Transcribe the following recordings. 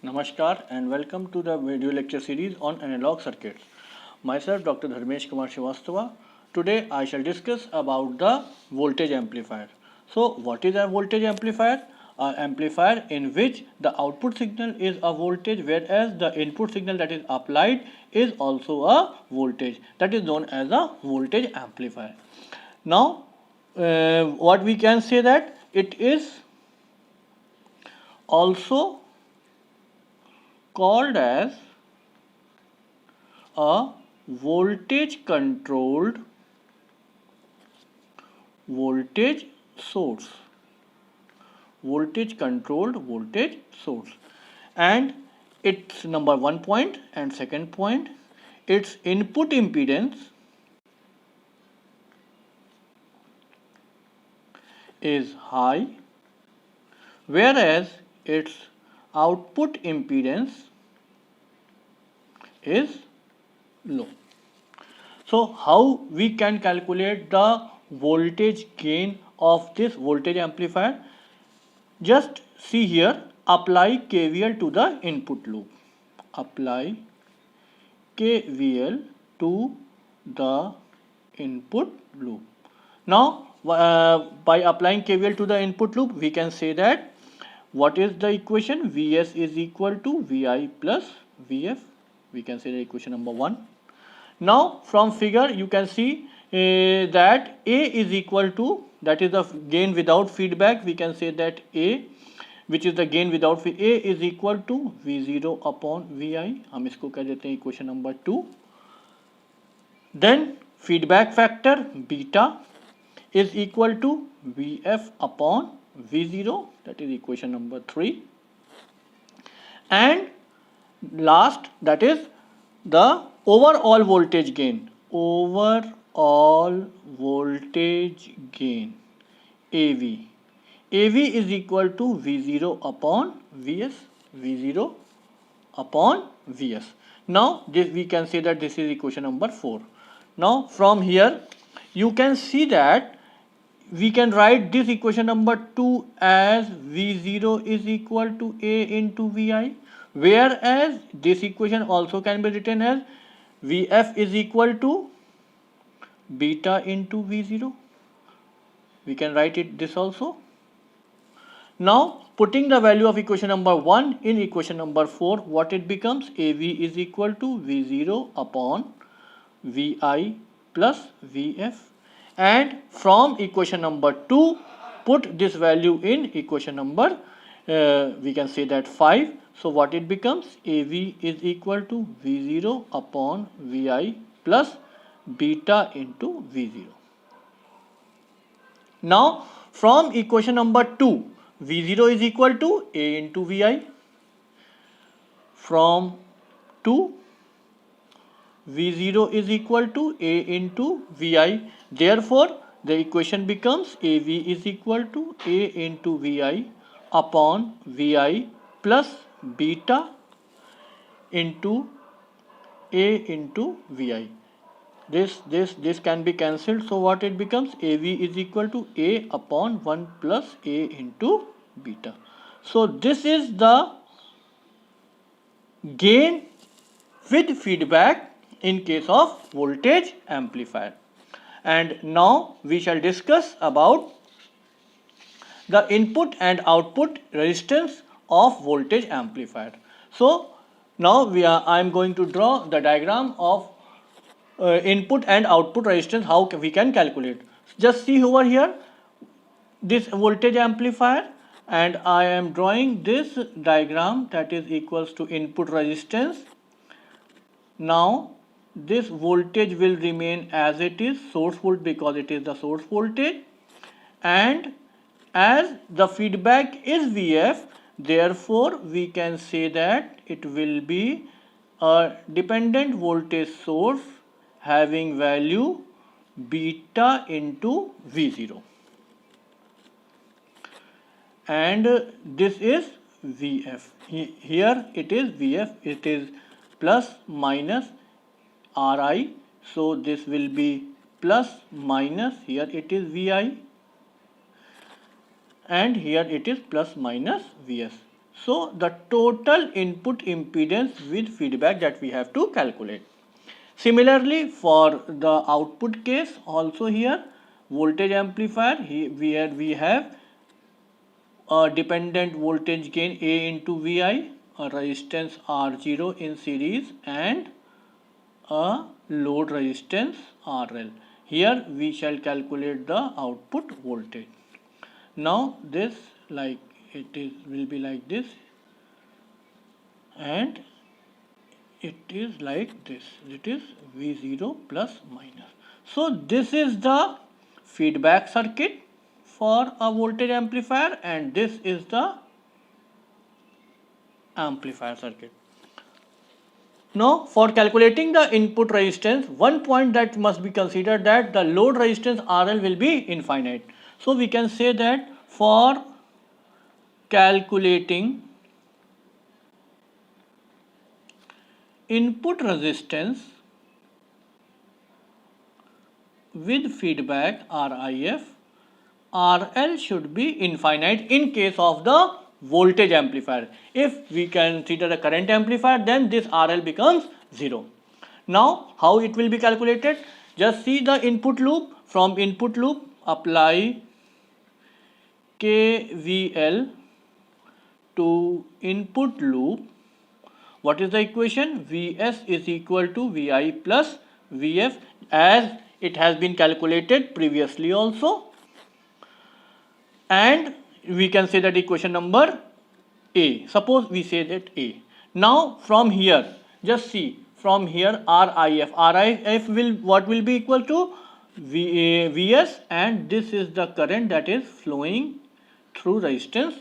Namaskar and welcome to the video lecture series on analog circuits. Myself Dr. Dharmesh Kumar Srivastava. Today I shall discuss about the voltage amplifier. So what is a voltage amplifier? An amplifier in which the output signal is a voltage whereas the input signal that is applied is also a voltage. That is known as a voltage amplifier. Now what we can say that it is also called as a voltage controlled voltage source. Voltage controlled voltage source. And its number 1 point and second point, its input impedance is high, whereas its output impedance is low. So how we can calculate the voltage gain of this voltage amplifier? Just see here, apply KVL to the input loop. Apply KVL to the input loop. Now by applying KVL to the input loop, we can say that what is the equation? Vs is equal to Vi plus Vf. We can say the equation number 1. Now from figure you can see that A is equal to, that is the gain without feedback. We can say that A, which is the gain without feedback, A is equal to V0 upon Vi. हम इसको कह देते हैं equation number 2. Then feedback factor beta is equal to Vf upon V0, that is equation number 3. And last, that is the overall voltage gain. Overall voltage gain, AV. AV is equal to V0 upon Vs. V0 upon Vs. Now this we can say that this is equation number 4. Now from here you can see that we can write this equation number 2 as V0 is equal to A into Vi, whereas this equation also can be written as Vf is equal to beta into V0. We can write it this also. Now putting the value of equation number 1 in equation number 4, what it becomes? AV is equal to V0 upon Vi plus Vf. And from equation number 2, put this value in equation number we can say that 5. So what it becomes? AV is equal to V0 upon Vi plus beta into V0. Now from equation number 2, V0 is equal to A into Vi. From 2, V0 is equal to A into Vi. Therefore, the equation becomes AV is equal to A into Vi upon Vi plus beta into A into Vi. This can be cancelled. So what it becomes? AV is equal to A upon 1 plus A into beta. So this is the gain with feedback in case of voltage amplifier. And now we shall discuss about the input and output resistance of voltage amplifier. So now I am going to draw the diagram of input and output resistance, how we can calculate. Just see over here this voltage amplifier, and I am drawing this diagram, that is equals to input resistance. Now this voltage will remain as it is, source voltage, because it is the source voltage, and as the feedback is Vf, therefore we can say that it will be a dependent voltage source having value beta into V0, and this is Vf. Here it is Vf, it is plus minus Ri, so this will be plus minus, here it is Vi, and here it is plus minus Vs. So the total input impedance with feedback that we have to calculate. Similarly, for the output case also here, voltage amplifier where we have a dependent voltage gain A into Vi, a resistance R0 in series and a load resistance RL. Here we shall calculate the output voltage. Now this will be like this and it is like this. It is V0 plus minus. So this is the feedback circuit for a voltage amplifier and this is the amplifier circuit. Now for calculating the input resistance, one point that must be considered that the load resistance RL will be infinite. So we can say that for calculating input resistance with feedback RIF, RL should be infinite in case of the voltage amplifier. If we consider a current amplifier, then this RL becomes 0. Now how it will be calculated? Just see the input loop. From input loop apply KVL to input loop. What is the equation? Vs is equal to Vi plus Vf as it has been calculated previously also. And we can say that equation number A. Suppose we say that A. Now from here, just see from here RIF will what will be equal to Vs and this is the current that is flowing through resistance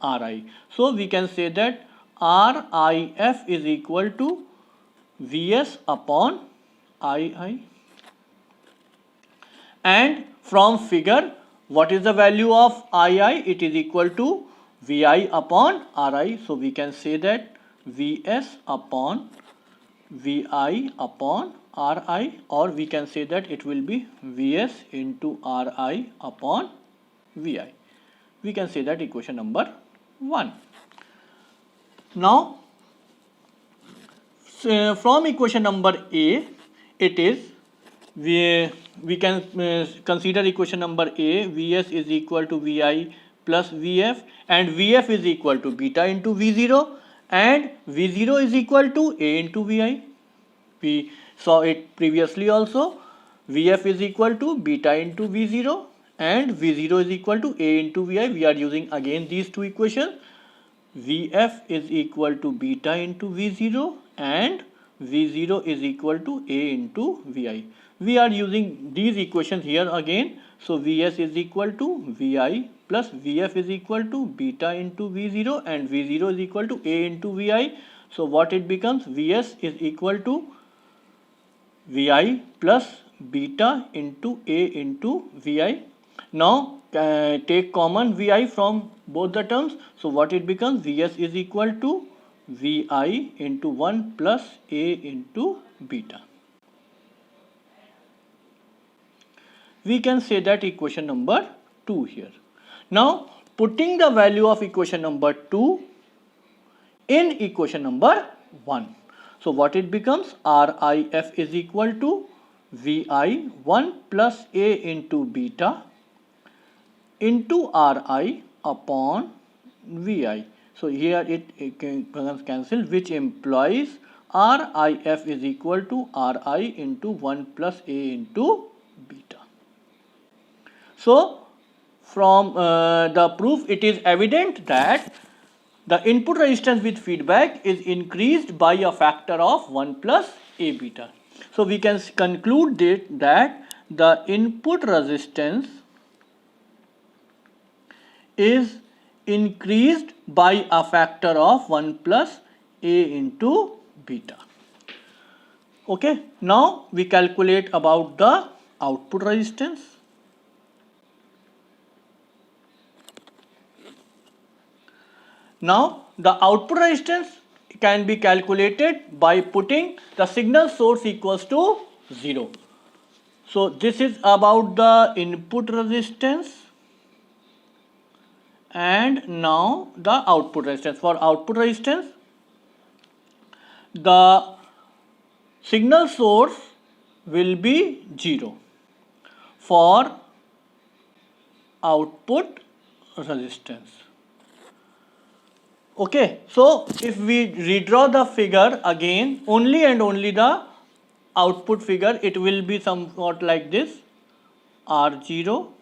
Ri. So we can say that RIF is equal to Vs upon Ii. And from figure, what is the value of Ii? It is equal to Vi upon Ri. So we can say that Vs upon Vi upon Ri, or we can say that it will be Vs into Ri upon Vi. We can say that equation number 1. Now from equation number A, it is we can consider equation number A. Vs is equal to Vi plus Vf and Vf is equal to beta into V0 and V0 is equal to A into Vi. We saw it previously also. Vf is equal to beta into V0 and V0 is equal to A into Vi. We are using again these two equations. Vf is equal to beta into V0 and V0 is equal to A into Vi. We are using these equations here again. So Vs is equal to Vi plus Vf is equal to beta into V0 and V0 is equal to A into Vi. So what it becomes? Vs is equal to Vi plus beta into A into Vi. Now take common Vi from both the terms. So what it becomes? Vs is equal to Vi into 1 plus A into beta. We can say that equation number 2 here. Now putting the value of equation number 2 in equation number 1. So what it becomes? RIF is equal to Vi 1 plus A into beta into Ri upon Vi. So here it can cancel, which implies RIF is equal to Ri into 1 plus A into beta. So from the proof, it is evident that the input resistance with feedback is increased by a factor of 1 plus A beta. So we can conclude that the input resistance is increased by a factor of 1 plus A into beta. Okay, now we calculate about the output resistance. Now the output resistance can be calculated by putting the signal source equals to 0. So this is about the input resistance and now the output resistance. For output resistance, the signal source will be 0 for output resistance. Okay, so if we redraw the figure again, only and only the output figure, it will be somewhat like this: R0,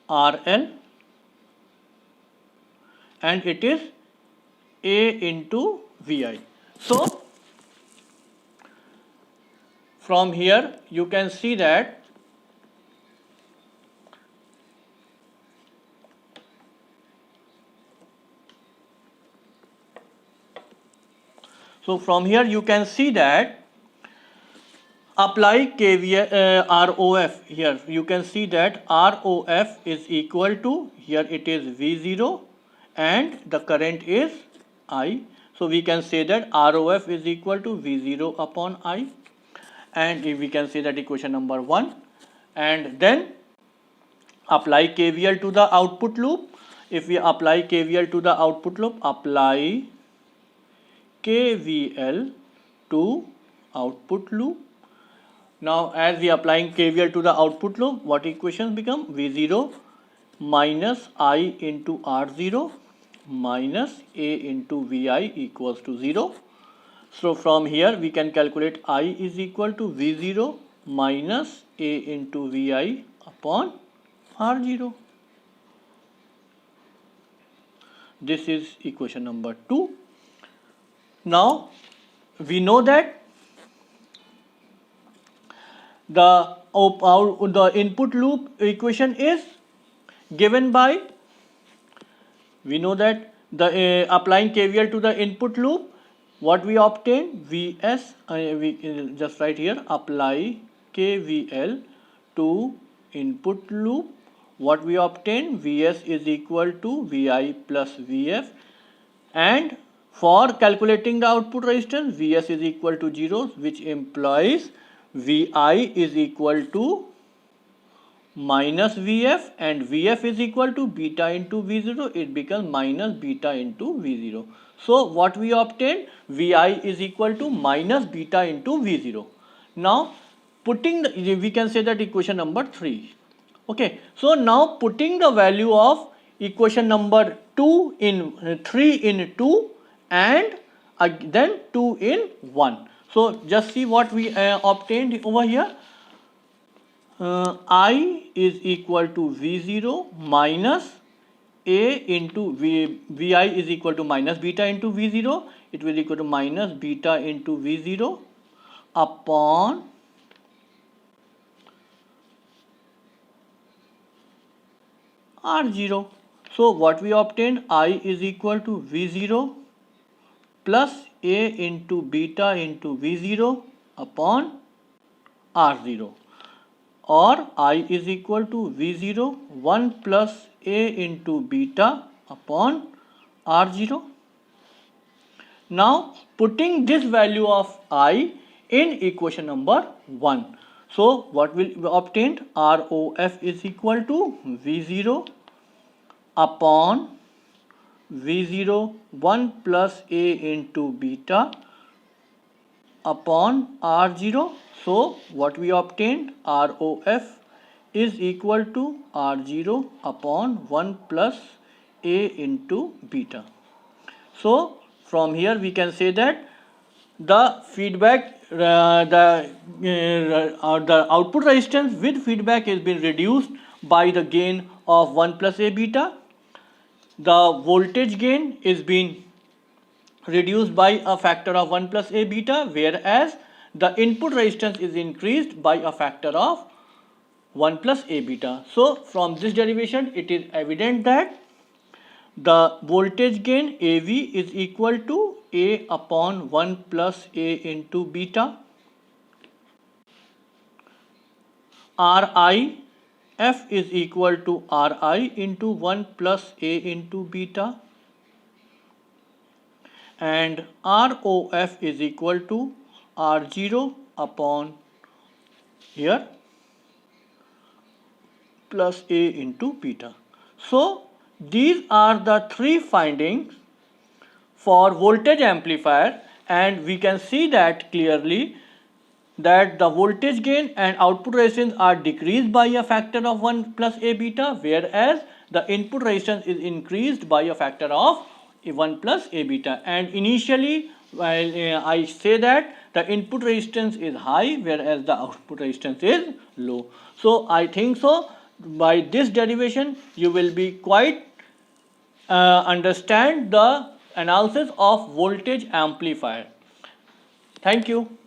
RL, and it is A into Vi. So from here you can see that apply KVL, ROF here. You can see that ROF is equal to, here it is V0 and the current is I. So we can say that ROF is equal to V0 upon I, and we can say that equation number 1. And then apply KVL to the output loop. If we apply KVL to the output loop, apply KVL to output loop. Now as we applying KVL to the output loop, what equations become? V0 minus I into R0 minus A into Vi equals to 0. So from here we can calculate I is equal to V0 minus A into Vi upon R0. This is equation number 2. Now we know that the input loop equation is given by, we know that the applying KVL to the input loop, what we obtain? Vs, we just write here, apply KVL to input loop, what we obtain? Vs is equal to Vi plus Vf, and for calculating the output resistance, Vs is equal to 0, which implies Vi is equal to minus Vf, and Vf is equal to beta into V0, it becomes minus beta into V0. So what we obtain? Vi is equal to minus beta into V0. Now putting we can say that equation number 3. Okay, so now putting the value of equation number 2 in 3 in 2 and then 2 in 1. So just see what we obtained over here. I is equal to V0 minus A into Vi is equal to minus beta into V0. It will equal to minus beta into V0 upon R0. So what we obtained? I is equal to V0 plus A into beta into V0 upon R0, or I is equal to V0 1 plus A into beta upon R0. Now putting this value of I in equation number 1. So what will be obtained? ROF is equal to V0 upon V0 1 plus A into beta upon R0. So what we obtained? ROF is equal to R0 upon 1 plus A into beta. So from here we can say that the feedback, the output resistance with feedback has been reduced by the gain of 1 plus A beta. The voltage gain is being reduced by a factor of 1 plus A beta, whereas the input resistance is increased by a factor of 1 plus A beta. So from this derivation it is evident that the voltage gain AV is equal to A upon 1 plus A into beta. RI F is equal to Ri into 1 plus A into beta, and ROF is equal to R0 upon here plus A into beta. So these are the three findings for voltage amplifier, and we can see that clearly that the voltage gain and output resistance are decreased by a factor of 1 plus A beta, whereas the input resistance is increased by a factor of 1 plus A beta. And initially while I say that the input resistance is high whereas the output resistance is low. So I think so by this derivation you will be quite understand the analysis of voltage amplifier. Thank you.